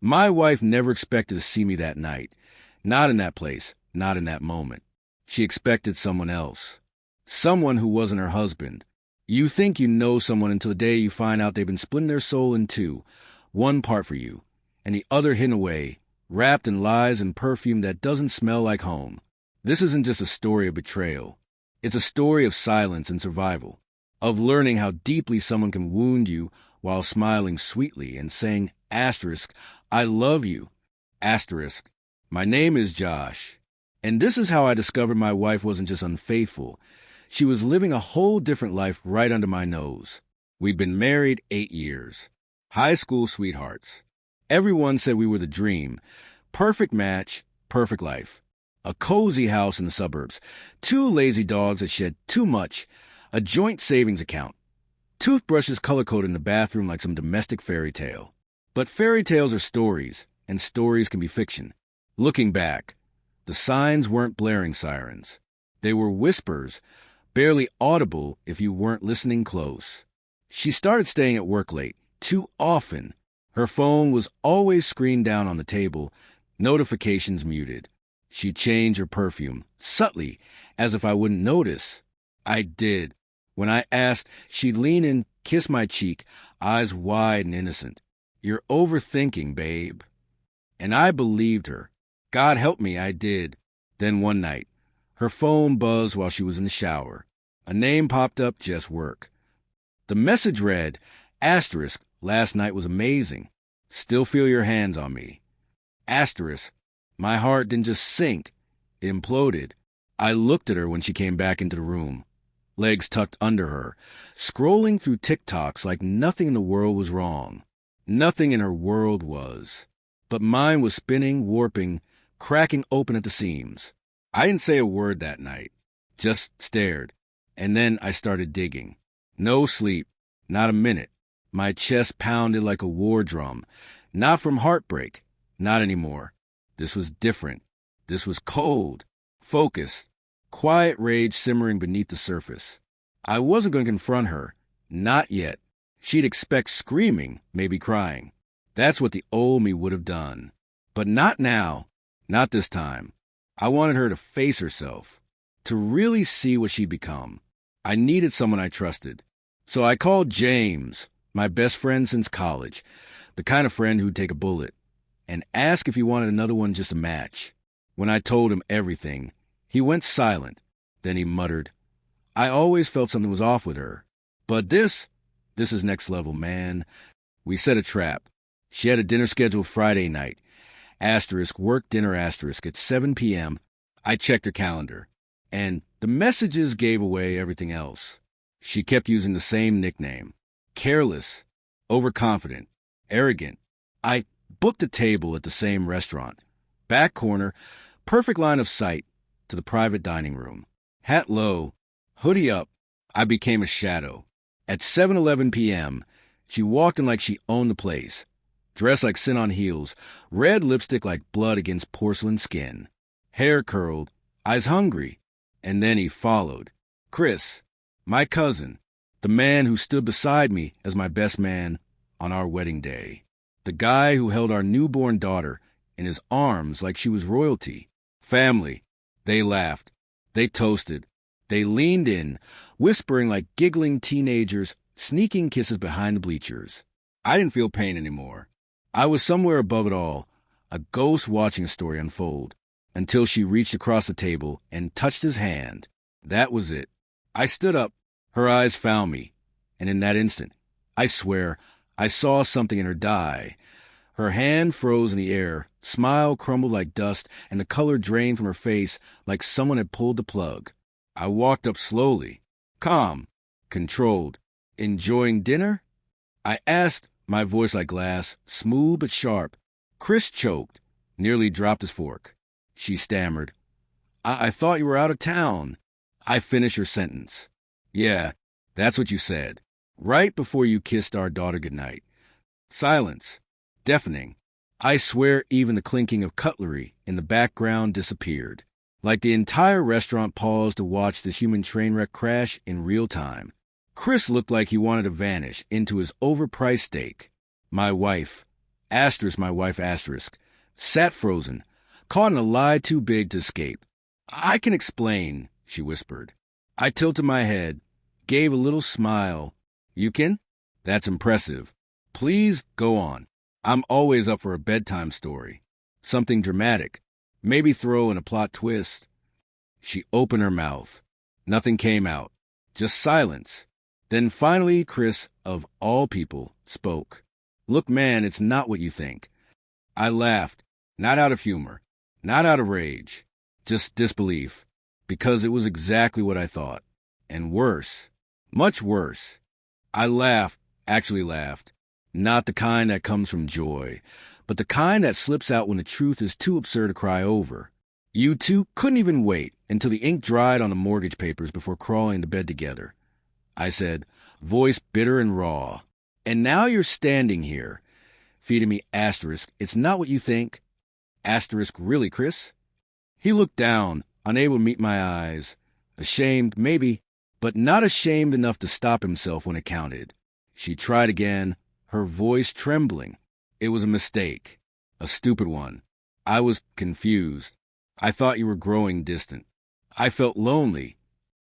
My wife never expected to see me that night. Not in that place, not in that moment. She expected someone else. Someone who wasn't her husband. You think you know someone until the day you find out they've been splitting their soul in two. One part for you, and the other hidden away, wrapped in lies and perfume that doesn't smell like home. This isn't just a story of betrayal. It's a story of silence and survival, of learning how deeply someone can wound you while smiling sweetly and saying, I love you, my name is Josh. And this is how I discovered my wife wasn't just unfaithful. She was living a whole different life right under my nose. We'd been married 8 years. High school sweethearts. Everyone said we were the dream. Perfect match, perfect life. A cozy house in the suburbs. 2 lazy dogs that shed too much. A joint savings account. Toothbrushes color-coded in the bathroom like some domestic fairy tale. But fairy tales are stories, and stories can be fiction. Looking back, the signs weren't blaring sirens. They were whispers, barely audible if you weren't listening close. She started staying at work late, too often. Her phone was always screened down on the table, notifications muted. She changed her perfume, subtly, as if I wouldn't notice. I did. When I asked, she'd lean in, kiss my cheek, eyes wide and innocent. You're overthinking, babe. And I believed her. God help me, I did. Then one night, her phone buzzed while she was in the shower. A name popped up, just work. The message read, last night was amazing. Still feel your hands on me. My heart didn't just sink, it imploded. I looked at her when she came back into the room, legs tucked under her, scrolling through TikToks like nothing in the world was wrong. Nothing in her world was. But mine was spinning, warping, cracking open at the seams. I didn't say a word that night, just stared. And then I started digging. No sleep, not a minute. My chest pounded like a war drum. Not from heartbreak, not anymore. This was different. This was cold, focused, quiet rage simmering beneath the surface. I wasn't going to confront her, not yet. She'd expect screaming, maybe crying. That's what the old me would have done. But not now, not this time. I wanted her to face herself, to really see what she'd become. I needed someone I trusted. So I called James, my best friend since college, the kind of friend who'd take a bullet, and asked if he wanted another one just a match. When I told him everything, he went silent. Then he muttered, I always felt something was off with her. But this is next level, man. We set a trap. She had a dinner scheduled Friday night. Work dinner at 7 p.m. I checked her calendar. And the messages gave away everything else. She kept using the same nickname. Careless, overconfident, arrogant. I booked a table at the same restaurant. Back corner, perfect line of sight to the private dining room. Hat low, hoodie up, I became a shadow. At 7:11 p.m., she walked in like she owned the place. Dressed like sin on heels, red lipstick like blood against porcelain skin. Hair curled, eyes hungry. And then he followed. Chris, my cousin, the man who stood beside me as my best man on our wedding day. The guy who held our newborn daughter in his arms like she was royalty. Family. They laughed. They toasted. They leaned in, whispering like giggling teenagers, sneaking kisses behind the bleachers. I didn't feel pain anymore. I was somewhere above it all, a ghost watching a story unfold, until she reached across the table and touched his hand. That was it. I stood up. Her eyes found me. And in that instant, I swear, I saw something in her die. Her hand froze in the air, smile crumbled like dust, and the color drained from her face like someone had pulled the plug. I walked up slowly, calm, controlled. Enjoying dinner? I asked, my voice like glass, smooth but sharp. Chris choked, nearly dropped his fork. She stammered. I thought you were out of town. I finished her sentence. Yeah, that's what you said. Right before you kissed our daughter goodnight. Silence. Deafening. I swear even the clinking of cutlery in the background disappeared. Like the entire restaurant paused to watch this human train wreck crash in real time. Chris looked like he wanted to vanish into his overpriced steak. My wife, Asterisk, my wife asterisk. Sat frozen, caught in a lie too big to escape. I can explain, she whispered. I tilted my head, gave a little smile. You can? That's impressive. Please go on. I'm always up for a bedtime story. Something dramatic. Maybe throw in a plot twist. She opened her mouth. Nothing came out. Just silence. Then finally, Chris, of all people, spoke. Look, man, it's not what you think. I laughed, not out of humor, not out of rage, just disbelief, because it was exactly what I thought. And worse, much worse. I laughed, actually laughed, not the kind that comes from joy, but the kind that slips out when the truth is too absurd to cry over. You two couldn't even wait until the ink dried on the mortgage papers before crawling into bed together. I said, voice bitter and raw. And now you're standing here, feeding me asterisk. It's not what you think. Asterisk, really, Chris? He looked down, unable to meet my eyes. Ashamed, maybe, but not ashamed enough to stop himself when it counted. She tried again, her voice trembling. It was a mistake, a stupid one. I was confused. I thought you were growing distant. I felt lonely.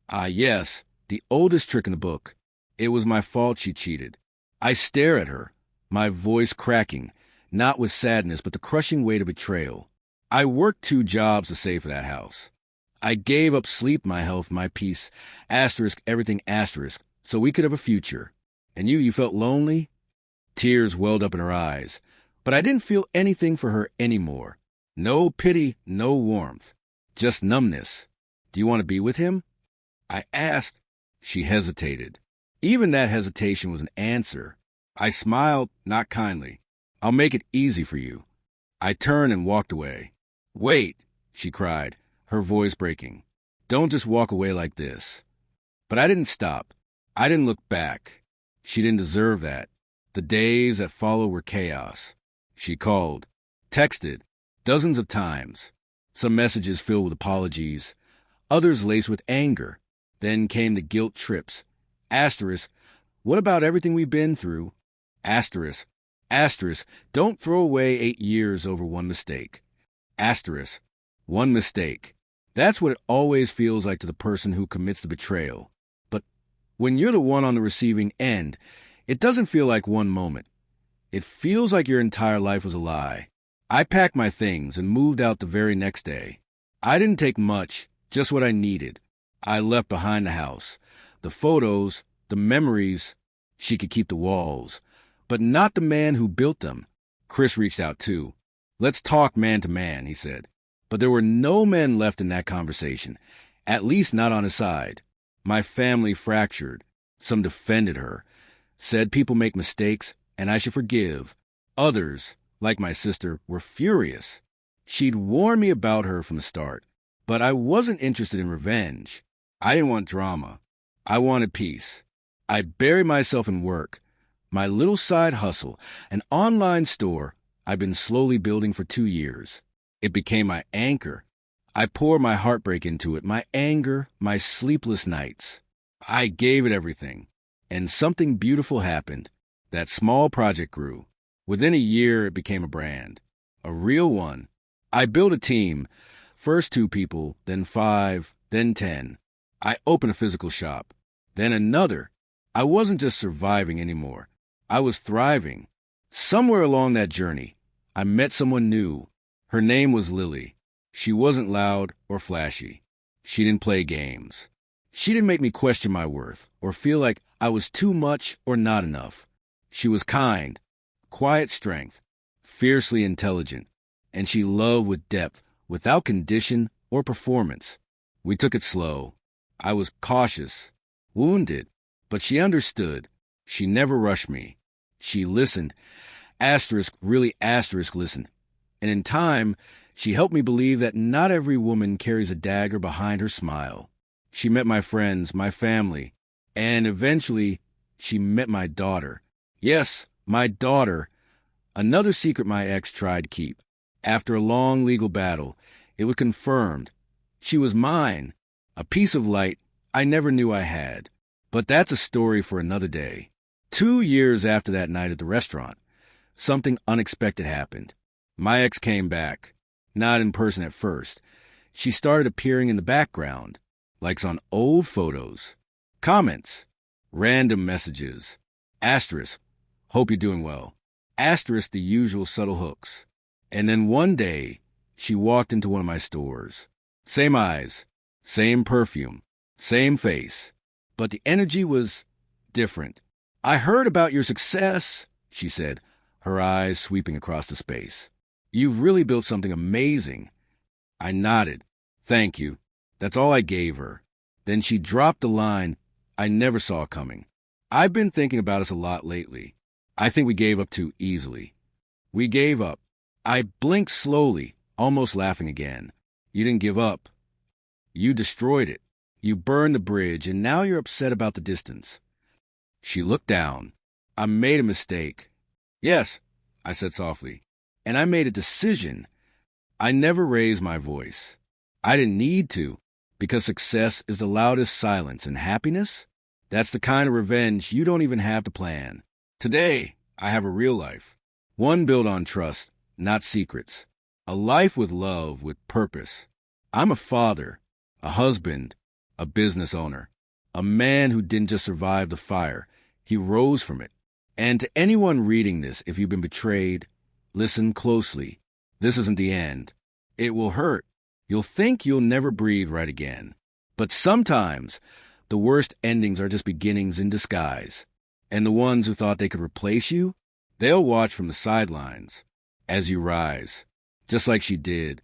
Ah, yes, the oldest trick in the book. It was my fault she cheated. I stare at her, my voice cracking, not with sadness, but the crushing weight of betrayal. I worked 2 jobs to save for that house. I gave up sleep, my health, my peace, asterisk, everything asterisk, so we could have a future. And you felt lonely? Tears welled up in her eyes, but I didn't feel anything for her anymore. No pity, no warmth, just numbness. Do you want to be with him? I asked. She hesitated. Even that hesitation was an answer. I smiled, not kindly. I'll make it easy for you. I turned and walked away. Wait, she cried, her voice breaking. Don't just walk away like this. But I didn't stop. I didn't look back. She didn't deserve that. The days that followed were chaos. She called, texted, dozens of times. Some messages filled with apologies, others laced with anger. Then came the guilt trips. Asterisk, what about everything we've been through? Asterisk, don't throw away 8 years over one mistake. Asterisk, one mistake. That's what it always feels like to the person who commits the betrayal. But when you're the one on the receiving end, it doesn't feel like one moment. It feels like your entire life was a lie. I packed my things and moved out the very next day. I didn't take much, just what I needed. I left behind the house. The photos, the memories. She could keep the walls, but not the man who built them. Chris reached out too. Let's talk man to man, he said. But there were no men left in that conversation, at least not on his side. My family fractured. Some defended her, said people make mistakes and I should forgive. Others, like my sister, were furious. She'd warned me about her from the start, but I wasn't interested in revenge. I didn't want drama. I wanted peace. I buried myself in work, my little side hustle, an online store I've been slowly building for 2 years. It became my anchor. I poured my heartbreak into it, my anger, my sleepless nights. I gave it everything, and something beautiful happened. That small project grew. Within a year, it became a brand, a real one. I built a team, first 2 people, then 5, then 10. I opened a physical shop, then another. I wasn't just surviving anymore. I was thriving. Somewhere along that journey, I met someone new. Her name was Lily. She wasn't loud or flashy. She didn't play games. She didn't make me question my worth or feel like I was too much or not enough. She was kind, quiet strength, fiercely intelligent, and she loved with depth, without condition or performance. We took it slow. I was cautious, wounded, but she understood. She never rushed me. She listened, asterisk, really asterisk listened. And in time, she helped me believe that not every woman carries a dagger behind her smile. She met my friends, my family, and eventually she met my daughter. Yes, my daughter. Another secret my ex tried to keep. After a long legal battle, it was confirmed. She was mine, a piece of light I never knew I had. But that's a story for another day. 2 years after that night at the restaurant, something unexpected happened. My ex came back. Not in person at first. She started appearing in the background, likes on old photos, comments, random messages, asterisk, hope you're doing well, asterisk the usual subtle hooks. And then one day, she walked into one of my stores. Same eyes, same perfume, same face, but the energy was different. I heard about your success, she said, her eyes sweeping across the space. You've really built something amazing. I nodded. Thank you. That's all I gave her. Then she dropped a line I never saw coming. I've been thinking about us a lot lately. I think we gave up too easily. We gave up. I blinked slowly, almost laughing again. You didn't give up. You destroyed it. You burned the bridge, and now you're upset about the distance. She looked down. I made a mistake. Yes, I said softly. And I made a decision. I never raised my voice. I didn't need to, because success is the loudest silence, and happiness? That's the kind of revenge you don't even have to plan. Today, I have a real life. One built on trust, not secrets. A life with love, with purpose. I'm a father, a husband, a business owner. A man who didn't just survive the fire. He rose from it. And to anyone reading this, if you've been betrayed, listen closely. This isn't the end. It will hurt. You'll think you'll never breathe right again. But sometimes, the worst endings are just beginnings in disguise. And the ones who thought they could replace you, they'll watch from the sidelines as you rise, just like she did.